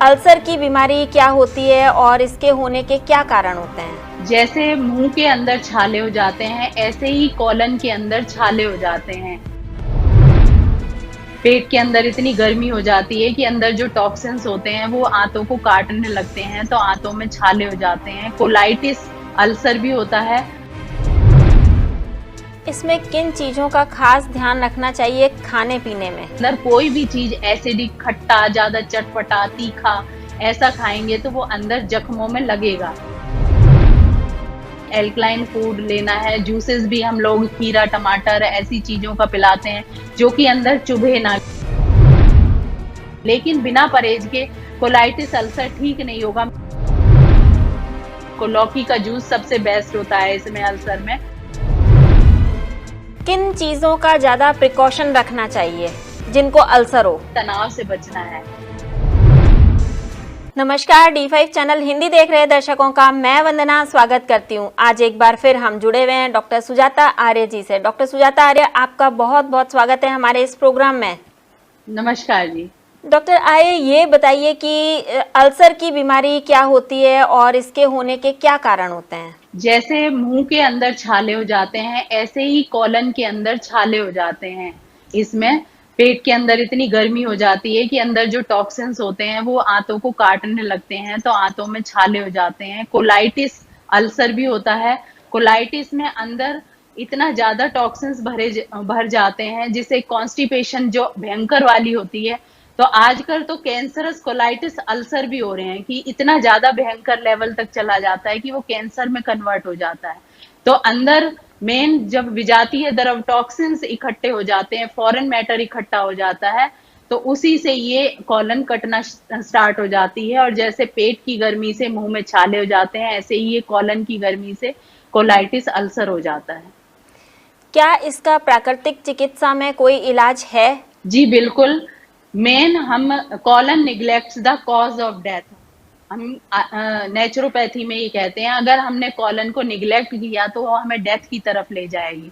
Ulcer की बीमारी क्या होती है और इसके होने के क्या कारण होते हैं? जैसे मुंह के अंदर छाले हो जाते हैं, ऐसे ही कॉलन के अंदर छाले हो जाते हैं। पेट के अंदर इतनी गर्मी हो जाती है कि अंदर जो टॉक्सिन्स होते हैं वो आंतों को काटने लगते हैं, तो आंतों में छाले हो जाते हैं। कोलाइटिस अल्सर भी होता है। इसमें किन चीजों का खास ध्यान रखना चाहिए खाने पीने में? अंदर कोई भी चीज एसिडिक, खट्टा, ज्यादा चटपटा, तीखा ऐसा खाएंगे तो वो अंदर जख्मों में लगेगा। एल्कलाइन फूड लेना है। जूसेस भी हम लोग खीरा, टमाटर ऐसी चीजों का पिलाते हैं जो कि अंदर चुभे ना। लेकिन बिना परहेज के कोलाइटिस अल्सर ठीक नहीं होगा। लौकी का जूस सबसे बेस्ट होता है इसमें अल्सर में। किन चीजों का ज्यादा प्रिकॉशन रखना चाहिए जिनको अल्सर हो? तनाव से बचना है। नमस्कार, D5 चैनल हिंदी देख रहे दर्शकों का मैं वंदना स्वागत करती हूं। आज एक बार फिर हम जुड़े हुए हैं डॉक्टर सुजाता आर्य जी से। डॉक्टर सुजाता आर्य, आपका बहुत बहुत स्वागत है हमारे इस प्रोग्राम में। नमस्कार जी। डॉक्टर आर्य, ये बताइए कि अल्सर की बीमारी क्या होती है और इसके होने के क्या कारण होते हैं? जैसे मुंह के अंदर छाले हो जाते हैं, ऐसे ही कॉलन के अंदर छाले हो जाते हैं। इसमें पेट के अंदर इतनी गर्मी हो जाती है कि अंदर जो टॉक्सिन्स होते हैं वो आंतों को काटने लगते हैं, तो आंतों में छाले हो जाते हैं। कोलाइटिस अल्सर भी होता है। कोलाइटिस में अंदर इतना ज्यादा टॉक्सिन्स भर जाते हैं जिसे कॉन्स्टिपेशन जो भयंकर वाली होती है। तो आजकल तो कैंसरस कोलाइटिस अल्सर भी हो रहे हैं कि इतना ज्यादा भयंकर लेवल तक चला जाता है कि वो कैंसर में कन्वर्ट हो जाता है। तो अंदर मेन जब विजातीय द्रव टॉक्सिन्स इकट्ठे हो जाते हैं, फॉरेन मैटर इकट्ठा हो जाता है, तो उसी से ये कॉलन कटना स्टार्ट हो जाती है। और जैसे पेट की गर्मी से मुंह में छाले हो जाते हैं, ऐसे ही ये कॉलन की गर्मी से कोलाइटिस अल्सर हो जाता है। क्या इसका प्राकृतिक चिकित्सा में कोई इलाज है? जी बिल्कुल। मेन हम colon neglects the cause of death, हम नेचुरोपैथी में ये कहते हैं, अगर हमने कॉलन को निग्लेक्ट किया तो वो हमें डेथ की तरफ ले जाएगी।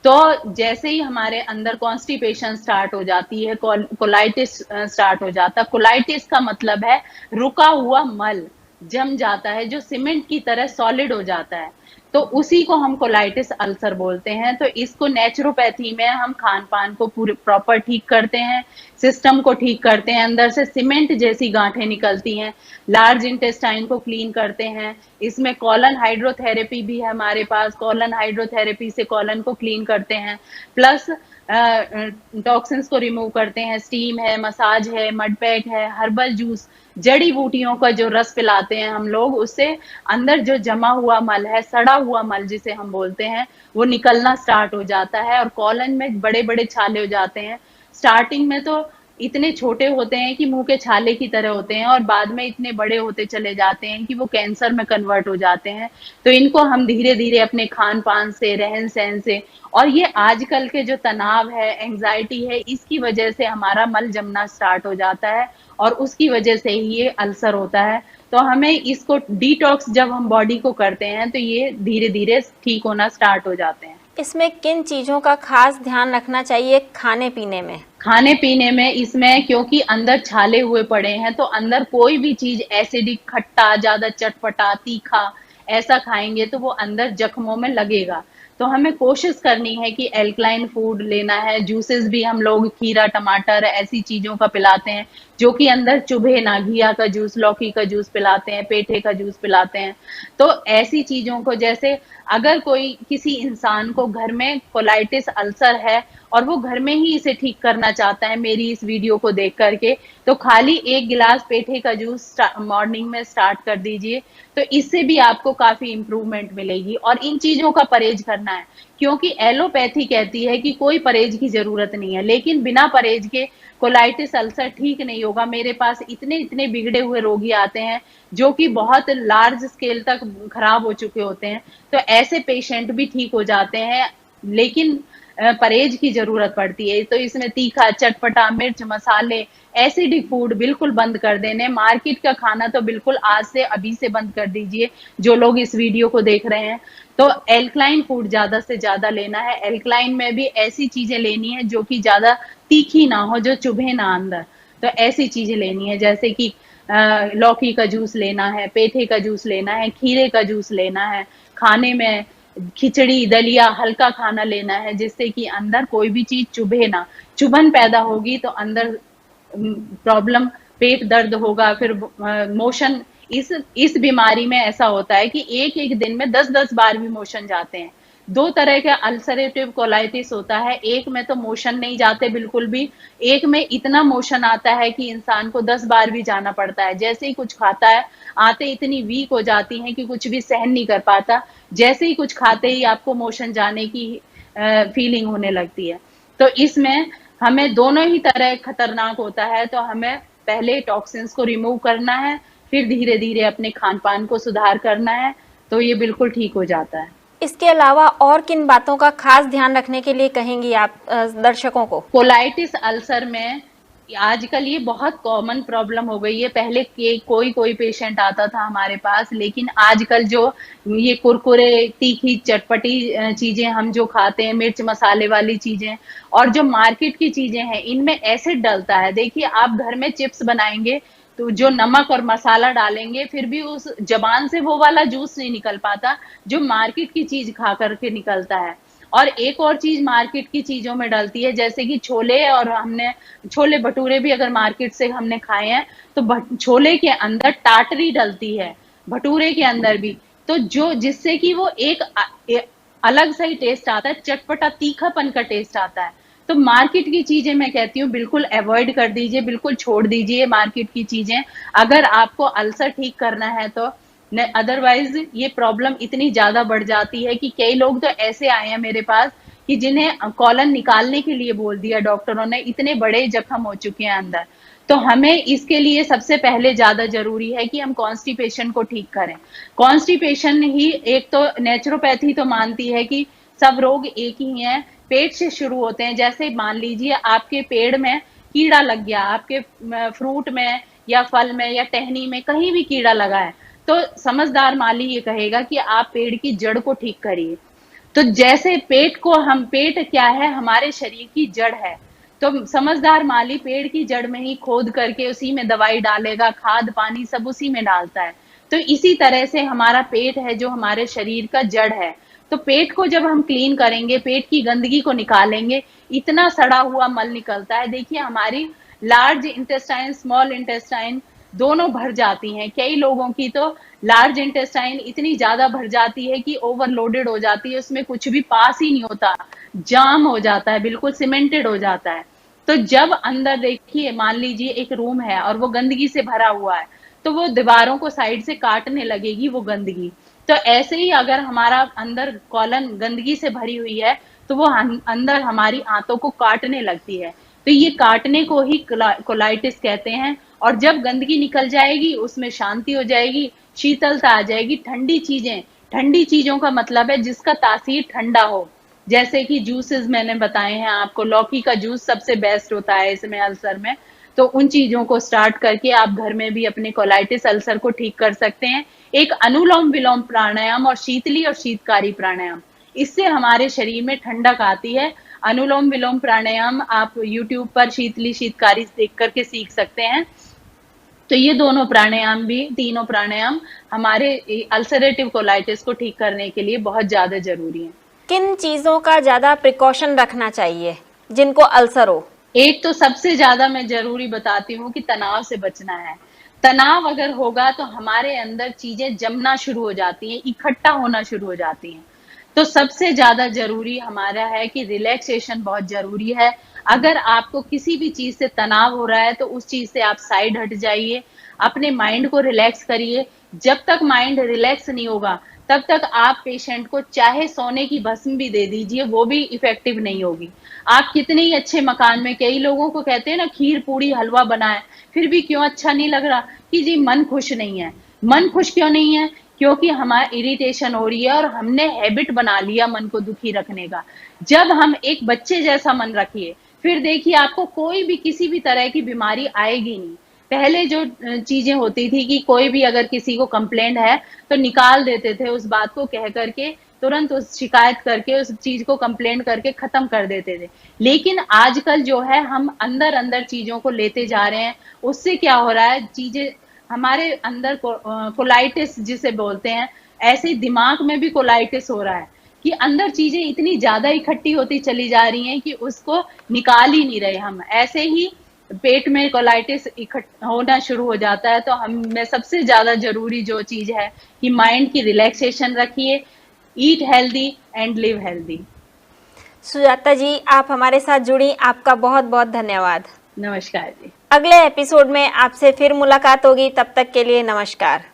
तो जैसे ही हमारे अंदर कॉन्स्टिपेशन स्टार्ट हो जाती है, कोलाइटिस स्टार्ट हो जाता है। कोलाइटिस का मतलब है रुका हुआ मल जम जाता है, जो सीमेंट की तरह सॉलिड हो जाता है, तो उसी को हम कोलाइटिस अल्सर बोलते हैं। तो इसको नेचुरोपैथी में हम खान पान को पूरे प्रॉपर ठीक करते हैं, सिस्टम को ठीक करते हैं, अंदर से सीमेंट जैसी गांठें निकलती हैं, लार्ज इंटेस्टाइन को क्लीन करते हैं। इसमें कॉलन हाइड्रोथेरेपी भी है हमारे पास। कॉलन हाइड्रोथेरेपी से कॉलन को क्लीन करते हैं, प्लस टॉक्सिन्स को रिमूव करते हैं। स्टीम है, मसाज है, मड पैक है, हर्बल जूस, जड़ी बूटियों का जो रस पिलाते हैं हम लोग, उससे अंदर जो जमा हुआ मल है, सड़ा हुआ मल जिसे हम बोलते हैं, वो निकलना स्टार्ट हो जाता है और कॉलन में बड़े बड़े छाले हो जाते हैं। स्टार्टिंग में तो इतने छोटे होते हैं कि मुंह के छाले की तरह होते हैं, और बाद में इतने बड़े होते चले जाते हैं कि वो कैंसर में कन्वर्ट हो जाते हैं। तो इनको हम धीरे धीरे अपने खान पान से, रहन सहन से, और ये आजकल के जो तनाव है, एंजाइटी है, इसकी वजह से हमारा मल जमना स्टार्ट हो जाता है और उसकी वजह से ही ये अल्सर होता है। तो हमें इसको डिटॉक्स जब हम बॉडी को करते हैं तो ये धीरे धीरे ठीक होना स्टार्ट हो जाते हैं। इसमें किन चीजों का खास ध्यान रखना चाहिए खाने पीने में? खाने पीने में इसमें क्योंकि अंदर छाले हुए पड़े हैं, तो अंदर कोई भी चीज एसिडिक, खट्टा, ज्यादा चटपटा, तीखा ऐसा खाएंगे तो वो अंदर जख्मों में लगेगा। तो हमें कोशिश करनी है कि एल्कलाइन फूड लेना है। जूसेस भी हम लोग खीरा, टमाटर ऐसी चीजों का पिलाते हैं जो कि अंदर चुभे ना। घिया का जूस, लौकी का जूस पिलाते हैं, पेठे का जूस पिलाते हैं। तो ऐसी चीजों को, जैसे अगर कोई किसी इंसान को घर में कोलाइटिस अल्सर है और वो घर में ही इसे ठीक करना चाहता है मेरी इस वीडियो को देख करके, तो खाली 1 गिलास पेठे का जूस मॉर्निंग में स्टार्ट कर दीजिए, तो इससे भी आपको काफी इंप्रूवमेंट मिलेगी। और इन चीजों का परहेज करना है, क्योंकि एलोपैथी कहती है कि कोई परहेज की जरूरत नहीं है, लेकिन बिना परहेज के कोलाइटिस अल्सर ठीक नहीं होगा। मेरे पास इतने इतने बिगड़े हुए रोगी आते हैं जो कि बहुत लार्ज स्केल तक खराब हो चुके होते हैं, तो ऐसे पेशेंट भी ठीक हो जाते हैं, लेकिन परहेज की जरूरत पड़ती है। तो इसमें तीखा, चटपटा, मिर्च, मसाले, एसिडिक फूड बिल्कुल बंद कर देने। मार्केट का खाना तो बिल्कुल आज से अभी से बंद कर दीजिए जो लोग इस वीडियो को देख रहे हैं। तो एल्कलाइन फूड ज्यादा से ज्यादा लेना है। एल्कलाइन में भी ऐसी चीजें लेनी है जो कि ज्यादा तीखी ना हो, जो चुभे ना अंदर। तो ऐसी चीजें लेनी है, जैसे कि लौकी का जूस लेना है, पेठे का जूस लेना है, खीरे का जूस लेना है, खाने में खिचड़ी दलिया हल्का खाना लेना है, जिससे कि अंदर कोई भी चीज चुभे ना। चुभन पैदा होगी तो अंदर प्रॉब्लम, पेट दर्द होगा, फिर मोशन। इस बीमारी में ऐसा होता है कि एक एक दिन में 10-10 बार भी मोशन जाते हैं। दो तरह का अल्सरेटिव कोलाइटिस होता है, एक में तो मोशन नहीं जाते बिल्कुल भी, एक में इतना मोशन आता है कि इंसान को 10 बार भी जाना पड़ता है। जैसे ही कुछ खाता है, आते इतनी वीक हो जाती है कि कुछ भी सहन नहीं कर पाता, जैसे ही कुछ खाते ही आपको मोशन जाने की फीलिंग होने लगती है। तो इसमें हमें दोनों ही तरह खतरनाक होता है, तो हमें पहले टॉक्सिन्स को रिमूव करना है, फिर धीरे धीरे अपने खान पान को सुधार करना है, तो ये बिल्कुल ठीक हो जाता है। इसके अलावा और किन बातों का खास ध्यान रखने के लिए कहेंगी आप दर्शकों को? कोलाइटिस अल्सर में आजकल ये बहुत कॉमन प्रॉब्लम हो गई है। पहले के कोई पेशेंट आता था हमारे पास, लेकिन आजकल जो ये कुरकुरे तीखी चटपटी चीजें हम जो खाते हैं, मिर्च मसाले वाली चीजें और जो मार्केट की चीजें हैं, इनमें एसिड डलता है। देखिए, आप घर में चिप्स बनाएंगे तो जो नमक और मसाला डालेंगे, फिर भी उस जबान से वो वाला जूस नहीं निकल पाता जो मार्केट की चीज खा करके निकलता है। और एक और चीज मार्केट की चीजों में डलती है, जैसे कि छोले, और हमने छोले भटूरे भी अगर मार्केट से हमने खाए हैं तो छोले के अंदर टाटरी डलती है, भटूरे के अंदर भी, तो जो जिससे कि वो एक अलग सा ही टेस्ट आता है, चटपटा तीखापन का टेस्ट आता है। तो मार्केट की चीजें मैं कहती हूँ बिल्कुल अवॉइड कर दीजिए, बिल्कुल छोड़ दीजिए मार्केट की चीजें, अगर आपको अल्सर ठीक करना है तो। अदरवाइज ये प्रॉब्लम इतनी ज्यादा बढ़ जाती है कि कई लोग तो ऐसे आए हैं मेरे पास कि जिन्हें कॉलन निकालने के लिए बोल दिया डॉक्टरों ने, इतने बड़े जख्म हो चुके हैं अंदर। तो हमें इसके लिए सबसे पहले ज्यादा जरूरी है कि हम कॉन्स्टिपेशन को ठीक करें। कॉन्स्टिपेशन ही एक तो नेचुरोपैथी तो मानती है कि सब रोग एक ही हैं, पेट से शुरू होते हैं। जैसे मान लीजिए आपके पेड़ में कीड़ा लग गया, आपके फ्रूट में या फल में या टहनी में कहीं भी कीड़ा लगा है, तो समझदार माली ये कहेगा कि आप पेड़ की जड़ को ठीक करिए। तो जैसे पेट क्या है, हमारे शरीर की जड़ है, तो समझदार माली पेड़ की जड़ में ही खोद करके उसी में दवाई डालेगा, खाद पानी सब उसी में डालता है। तो इसी तरह से हमारा पेट है जो हमारे शरीर का जड़ है। तो पेट को जब हम क्लीन करेंगे, पेट की गंदगी को निकालेंगे, इतना सड़ा हुआ मल निकलता है। देखिए, हमारी लार्ज इंटेस्टाइन स्मॉल इंटेस्टाइन दोनों भर जाती हैं। कई लोगों की तो लार्ज इंटेस्टाइन इतनी ज्यादा भर जाती है कि ओवरलोडेड हो जाती है, उसमें कुछ भी पास ही नहीं होता, जाम हो जाता है, बिल्कुल सीमेंटेड हो जाता है। तो जब अंदर देखिए, मान लीजिए एक रूम है और वो गंदगी से भरा हुआ है, तो वो दीवारों को साइड से काटने लगेगी वो गंदगी। तो ऐसे ही अगर हमारा अंदर कॉलन गंदगी से भरी हुई है, तो वो अंदर हमारी आंतों को काटने लगती है। तो ये काटने को ही कोलाइटिस कहते हैं। और जब गंदगी निकल जाएगी, उसमें शांति हो जाएगी, शीतलता आ जाएगी। ठंडी चीजों का मतलब है जिसका तासीर ठंडा हो, जैसे कि जूसेस मैंने बताए हैं आपको, लौकी का जूस सबसे बेस्ट होता है इसमें अल्सर में। तो उन चीजों को स्टार्ट करके आप घर में भी अपने कोलाइटिस अल्सर को ठीक कर सकते हैं। एक अनुलोम विलोम प्राणायाम और शीतली और शीतकारी प्राणायाम, इससे हमारे शरीर में ठंडक आती है। अनुलोम विलोम प्राणायाम आप यूट्यूब पर शीतली शीतकारी देख करके सीख सकते हैं। तो ये दोनों प्राणायाम भी, तीनों प्राणायाम हमारे अल्सरेटिव कोलाइटिस को ठीक करने के लिए बहुत ज्यादा जरूरी है। किन चीजों का ज्यादा प्रिकॉशन रखना चाहिए जिनको अल्सर हो? एक तो सबसे ज्यादा मैं जरूरी बताती हूँ कि तनाव से बचना है। तनाव अगर होगा तो हमारे अंदर चीजें जमना शुरू हो जाती हैं, इकट्ठा होना शुरू हो जाती हैं। तो सबसे ज्यादा जरूरी हमारा है कि रिलैक्सेशन बहुत जरूरी है। अगर आपको किसी भी चीज से तनाव हो रहा है तो उस चीज से आप साइड हट जाइए, अपने माइंड को रिलैक्स करिए। जब तक माइंड रिलैक्स नहीं होगा, तब तक आप पेशेंट को चाहे सोने की भस्म भी दे दीजिए, वो भी इफेक्टिव नहीं होगी। आप कितने ही अच्छे मकान में, कई लोगों को कहते हैं ना, खीर पूड़ी हलवा बनाए, फिर भी क्यों अच्छा नहीं लग रहा, कि जी मन खुश नहीं है। मन खुश क्यों नहीं है? क्योंकि हमारा इरिटेशन हो रही है और हमने हैबिट बना लिया मन को दुखी रखने का। जब हम एक बच्चे जैसा मन रखिए, फिर देखिए आपको कोई भी किसी भी तरह की बीमारी आएगी नहीं। पहले जो चीजें होती थी कि कोई भी अगर किसी को कंप्लेंट है तो निकाल देते थे उस बात को, कह करके तुरंत उस शिकायत करके उस चीज को कंप्लेंट करके खत्म कर देते थे। लेकिन आजकल जो है, हम अंदर अंदर चीजों को लेते जा रहे हैं, उससे क्या हो रहा है, चीजें हमारे अंदर कोलाइटिस जिसे बोलते हैं, ऐसे ही दिमाग में भी कोलाइटिस हो रहा है कि अंदर चीजें इतनी ज्यादा इकट्ठी होती चली जा रही हैं कि उसको निकाल ही नहीं रहे हम। ऐसे ही पेट में कोलाइटिस इकट्ठा होना शुरू हो जाता है। तो हम में सबसे ज्यादा जरूरी जो चीज है कि माइंड की रिलैक्सेशन रखिए, eat healthy and live healthy. Sujata ji, आप हमारे साथ जुड़ी, आपका बहुत बहुत धन्यवाद। नमस्कार जी। अगले एपिसोड में आपसे फिर मुलाकात होगी, तब तक के लिए नमस्कार।